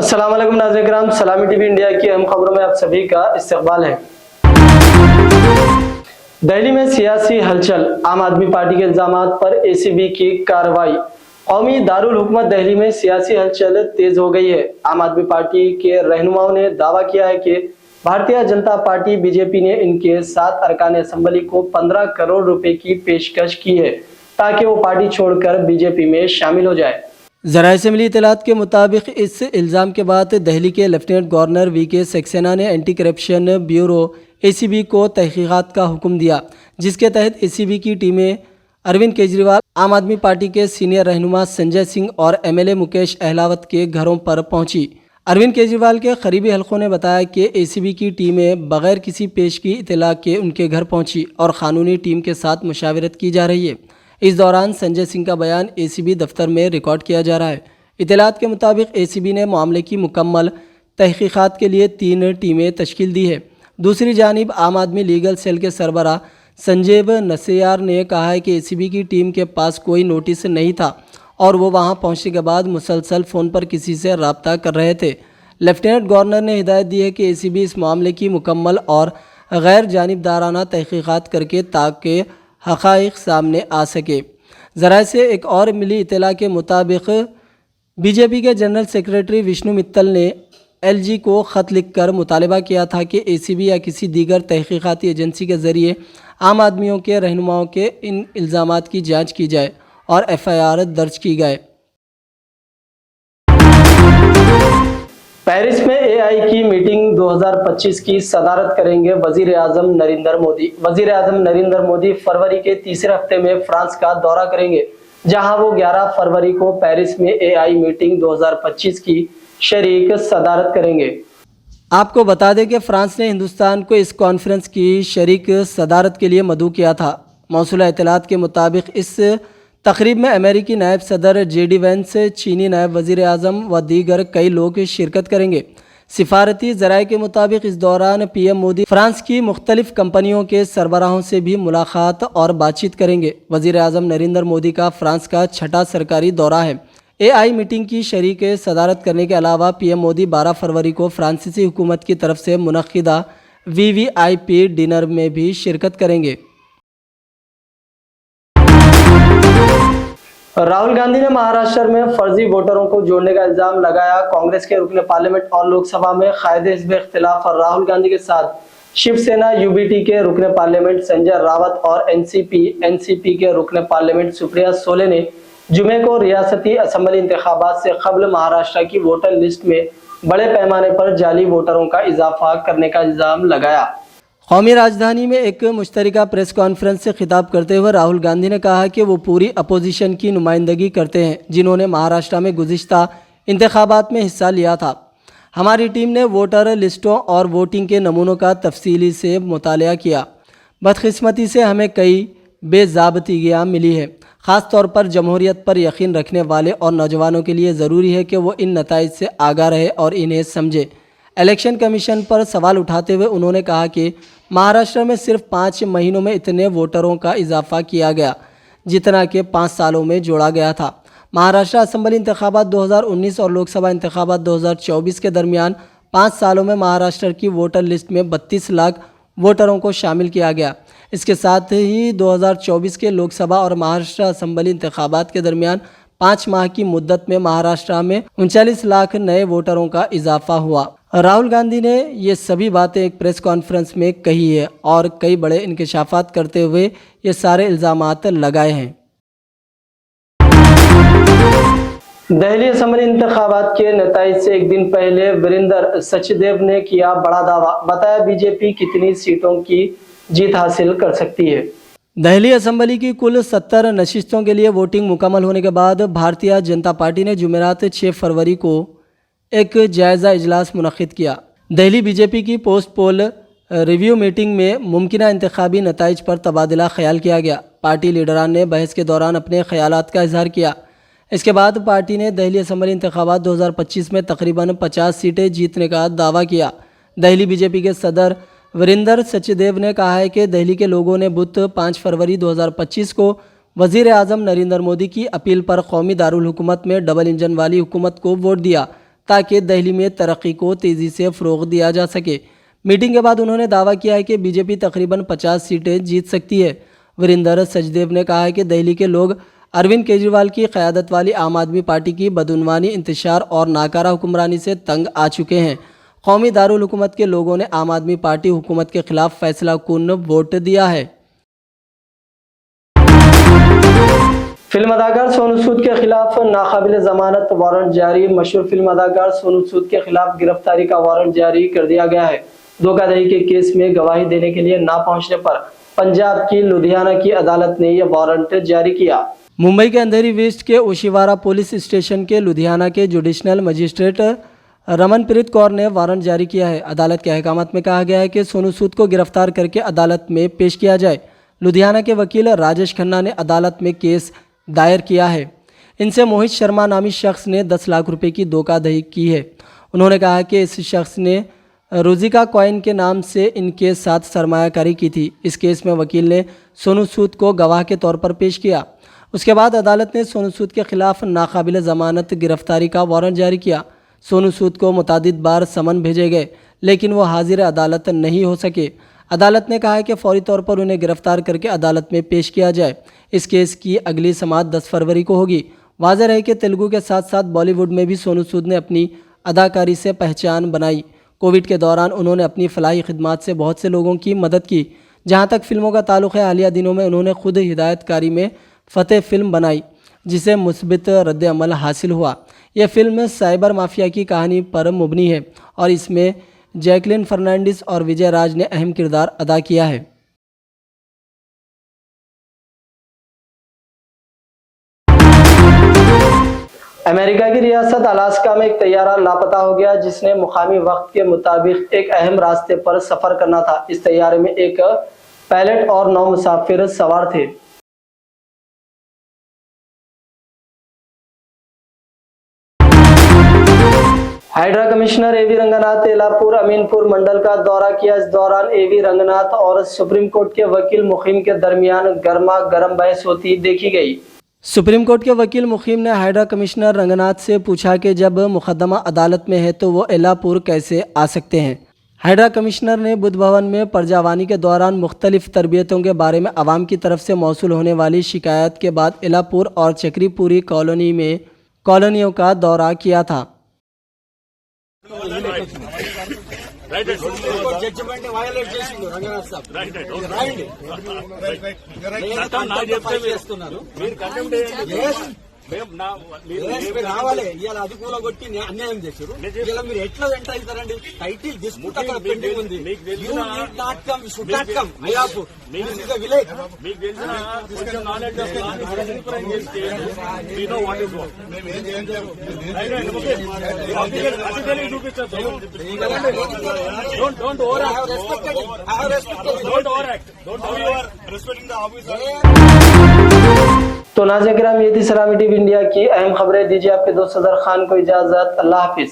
अस्सलाम वालेकुम नाज़रीन किराम, सलामी टीवी इंडिया की अहम खबरों में आप सभी का इस्तकबाल है। दिल्ली में सियासी हलचल, आम आदमी पार्टी के इल्जामात पर एसीबी की कार्रवाई। कौमी दारुल हुकूमत दिल्ली में सियासी हलचल तेज हो गई है। आम आदमी पार्टी के रहनुमाओं ने दावा किया है कि भारतीय जनता पार्टी बीजेपी ने इनके 7 अरकान असेंबली को 15 करोड़ रुपए की पेशकश की है ताकि वो पार्टी छोड़कर बीजेपी में शामिल हो जाए। ज़राए से मिली इत्तलात के मुताबिक इस इल्ज़ाम के बाद दिल्ली के लेफ्टिनेंट गवर्नर वीके सक्सेना ने एंटी करप्शन ब्यूरो एसीबी को तहकीकात का हुक्म दिया, जिसके तहत एसीबी की टीमें अरविंद केजरीवाल, आम आदमी पार्टी के सीनियर रहनुमा संजय सिंह और एमएलए मुकेश अहलावत के घरों पर पहुंची। अरविंद केजरीवाल के करीबी हलकों ने बताया कि एसीबी की टीमें बगैर किसी पेश की इत्तला के उनके घर पहुंची और क़ानूनी टीम के साथ मुशावरत की जा रही है। इस दौरान संजय सिंह का बयान एसीबी दफ्तर में रिकॉर्ड किया जा रहा है। इत्तलात के मुताबिक एसीबी ने मामले की मुकम्मल तहकीकात के लिए 3 टीमें तश्कील दी है। दूसरी जानिब आम आदमी लीगल सेल के सरबराह संजीव नसियार ने कहा है कि एसीबी की टीम के पास कोई नोटिस नहीं था और वो वहां पहुंचने के बाद मुसलसल फ़ोन पर किसी से रब्ता कर रहे थे। लेफ्टिनेंट गवर्नर ने हिदायत दी है कि एसीबी इस मामले की मुकम्मल और गैर जानिबदाराना तहकीकात करके ताकि हक़ाइक़ सामने आ सके। ज़राए से एक और मिली इत्तला के मुताबिक बीजेपी के जनरल सेक्रेटरी विष्णु मित्तल ने एलजी को ख़त लिखकर मुतालबा किया था कि एसीबी या किसी दीगर तहकीकाती एजेंसी के ज़रिए आम आदमियों के रहनुमाओं के इन इल्ज़ामात की जांच की जाए और एफआईआर दर्ज की जाए। पेरिस में एआई की मीटिंग 2025 की सदारत करेंगे वजीर आजम नरेंद्र मोदी। वजीर आजम नरेंद्र मोदी फरवरी के तीसरे हफ्ते में फ्रांस का दौरा करेंगे, जहां वो 11 फरवरी को पेरिस में एआई मीटिंग 2025 की शरीक सदारत करेंगे। आपको बता दें कि फ्रांस ने हिंदुस्तान को इस कॉन्फ्रेंस की शरीक सदारत के लिए मदऊ किया था। मौसूला इत्तलात के मुताबिक इस तकरीब में अमेरिकी नायब सदर जेडी वेंस, चीनी नायब वजीर आज़म व दीगर कई लोग शिरकत करेंगे। सिफारती ज़राए के मुताबिक इस दौरान पीएम मोदी फ्रांस की मुख्तलिफ कंपनियों के सरबराहों से भी मुलाकात और बातचीत करेंगे। वजीर आज़म नरेंद्र मोदी का फ्रांस का 6ठा सरकारी दौरा है। एआई मीटिंग की शरीक सदारत करने के अलावा पीएम मोदी 12 फरवरी को फ्रांसीसी हुकूमत की तरफ से मुनक्किदा वीवीआईपी डिनर में भी शिरकत करेंगे। राहुल गांधी ने महाराष्ट्र में फर्जी वोटरों को जोड़ने का इल्जाम लगाया। कांग्रेस के रुकने पार्लियामेंट और लोकसभा में कायदे हिज़्ब इख्तिलाफ और राहुल गांधी के साथ शिवसेना यूबीटी के रुकने पार्लियामेंट संजय रावत और एनसीपी के रुकने पार्लियामेंट सुप्रिया सोले ने जुमे को रियासती असेंबली इंतखाबात से कबल महाराष्ट्र की वोटर लिस्ट में बड़े पैमाने पर जाली वोटरों का इजाफा करने का इल्जाम लगाया। कौमी राजधानी में एक मुश्तरका प्रेस कॉन्फ्रेंस से खिताब करते हुए राहुल गांधी ने कहा कि वो पूरी अपोजिशन की नुमाइंदगी करते हैं, जिन्होंने महाराष्ट्र में गुज़िश्ता इंतखाबात में हिस्सा लिया था। हमारी टीम ने वोटर लिस्टों और वोटिंग के नमूनों का तफसीली से मुतालिया किया। बदकिस्मती से हमें कई बेज़ाब्तियाँ मिली है। ख़ास तौर पर जमहूरियत पर यकीन रखने वाले और नौजवानों के लिए ज़रूरी है कि वो इन नताइज से आगाह रहे और इन्हें समझे। इलेक्शन कमीशन पर सवाल उठाते हुए उन्होंने कहा कि महाराष्ट्र में सिर्फ 5 महीनों में इतने वोटरों का इजाफा किया गया जितना कि 5 सालों में जोड़ा गया था। महाराष्ट्र असेंबली इंतखाबात 2019 और लोकसभा इंतखाबात 2024 के दरमियान 5 सालों में महाराष्ट्र की वोटर लिस्ट में 32 लाख वोटरों को शामिल किया गया। इसके साथ ही 2024 के लोकसभा और महाराष्ट्र असेंबली इंतखाबात के दरमियान 5 माह की मुद्दत में महाराष्ट्र में 39 लाख नए वोटरों का इजाफा हुआ। राहुल गांधी ने ये सभी बातें एक प्रेस कॉन्फ्रेंस में कही है और कई बड़े इंकशाफात करते हुए ये सारे इल्ज़ामात लगाए हैं। दिल्ली असेंबली इंतखाबात के नताइज से एक दिन पहले वीरेंद्र सचदेव ने किया बड़ा दावा, बताया बीजेपी कितनी सीटों की जीत हासिल कर सकती है। दिल्ली असेंबली की कुल 70 नशिस्तों के लिए वोटिंग मुकम्मल होने के बाद भारतीय जनता पार्टी ने जुमेरात 6 फरवरी को एक जायज़ा इजलास मुनक्किद किया। दिल्ली बीजेपी की पोस्ट पोल रिव्यू मीटिंग में मुमकिना इंतखाबी नताइज पर तबादला ख्याल किया गया। पार्टी लीडरान ने बहस के दौरान अपने ख्यालात का इजहार किया। इसके बाद पार्टी ने दिल्ली असेंबली इंतखाबात 2025 में तकरीबन 50 सीटें जीतने का दावा किया। दिल्ली बीजेपी के सदर वीरेंद्र सचदेव ने कहा है कि दिल्ली के लोगों ने बुध 5 फरवरी 2025 को वज़ीर आज़म नरेंद्र मोदी की अपील पर कौमी दारुल हुकूमत में डबल इंजन वाली हुकूमत को वोट दिया। ताकि दिल्ली में तरक्की को तेज़ी से फ़रोग़ दिया जा सके। मीटिंग के बाद उन्होंने दावा किया है कि बीजेपी तकरीबन 50 सीटें जीत सकती है। वीरेंद्र सचदेव ने कहा है कि दिल्ली के लोग अरविंद केजरीवाल की क़यादत वाली आम आदमी पार्टी की बदउनवानी, इंतशार और नाकारा हुक्मरानी से तंग आ चुके हैं। कौमी दारुल हुकूमत के लोगों ने आम आदमी पार्टी हुकूमत के खिलाफ फैसला कुन वोट दिया है। फिल्म अदाकार सोनू सूद के खिलाफ नाकाबिल जमानत वारंट जारी। मशहूर फिल्म अदाकार सोनू सूद के खिलाफ गिरफ्तारी का वारंट जारी कर दिया गया है। धोखाधड़ी के केस में गवाही देने के लिए ना पहुंचने पर पंजाब की लुधियाना की अदालत ने यह वारंट जारी किया। मुंबई के अंधेरी वेस्ट के ओशिवारा पुलिस स्टेशन के लुधियाना के जुडिशनल मजिस्ट्रेट रमनप्रीत कौर ने वारंट जारी किया है। अदालत के अहकामात में कहा गया है कि सोनू सूद को गिरफ्तार करके अदालत में पेश किया जाए। लुधियाना के वकील राजेश खन्ना ने अदालत में केस दायर किया है। इनसे मोहित शर्मा नामी शख्स ने 10 लाख रुपए की धोखाधड़ी की है। उन्होंने कहा कि इस शख्स ने रोजिका कॉइन के नाम से इनके साथ सरमायाकारी की थी। इस केस में वकील ने सोनू सूद को गवाह के तौर पर पेश किया। उसके बाद अदालत ने सोनू सूद के खिलाफ नाकाबिल ज़मानत गिरफ्तारी का वारंट जारी किया। सोनू सूद को मुतादिद बार समन भेजे गए, लेकिन वो हाजिर अदालत नहीं हो सके। अदालत ने कहा है कि फौरी तौर पर उन्हें गिरफ्तार करके अदालत में पेश किया जाए। इस केस की अगली समाअत 10 फरवरी को होगी। वाज़ेह है कि तेलुगु के साथ साथ बॉलीवुड में भी सोनू सूद ने अपनी अदाकारी से पहचान बनाई। कोविड के दौरान उन्होंने अपनी फलाही खिदमात से बहुत से लोगों की मदद की। जहां तक फिल्मों का ताल्लुक़ है, हालिया दिनों में उन्होंने खुद हिदायतकारी में फ़तेह फिल्म बनाई, जिसे मुस्बित रद्द अमल हासिल हुआ। यह फिल्म साइबर माफिया की कहानी पर मुबनी है और इसमें जैकलिन फर्नांडिस और विजय राज ने अहम किरदार अदा किया है। अमेरिका की रियासत अलास्का में एक तैयारा लापता हो गया, जिसने मुकामी वक्त के मुताबिक एक अहम रास्ते पर सफर करना था। इस तैयारे में एक पायलट और 9 मुसाफिर सवार थे। हाइड्रा कमिश्नर एवी रंगनाथ एलापुर अमीनपुर मंडल का दौरा किया। इस दौरान एवी रंगनाथ और सुप्रीम कोर्ट के वकील मुखीम के दरमियान गर्मा गर्म बहस होती देखी गई। सुप्रीम कोर्ट के वकील मुखीम ने हाइड्रा कमिश्नर रंगनाथ से पूछा कि जब मुकदमा अदालत में है तो वो एलापुर कैसे आ सकते हैं। हाइड्रा कमिश्नर ने बुद्ध भवन में परजावानी के दौरान मुख्तलिफ तरबियतों के बारे में आवाम की तरफ से मौसूल होने वाली शिकायत के बाद एलापुर और चक्रीपुरी कॉलोनी में कॉलोनियों का दौरा किया था। జడ్జిమెంట్ వయలేట్ చేసిండు రంగనాథ్ సాబ్ చేస్తున్నారు మీరు రావాలి ఇవాళ అది కూల కొట్టి అన్యాయం చేశారు. ఇలా మీరు ఎట్లా ఎంటర్ అవుతారండి? టైటిల్ డిస్ప్యూట్ అక్కడ పెండింగ్ ఉంది. You need not come, should not come. Ayapur this is the village. మీకు తెలిసిన కొంచెం knowledge don't over act. Don't over act. Don't over respecting the officer. तो नाज़रीन किराम, ये थी सलामी टीवी इंडिया की अहम खबरें। दीजिए आपके दोस्त सदर खान को इजाजत। अल्लाह हाफिज।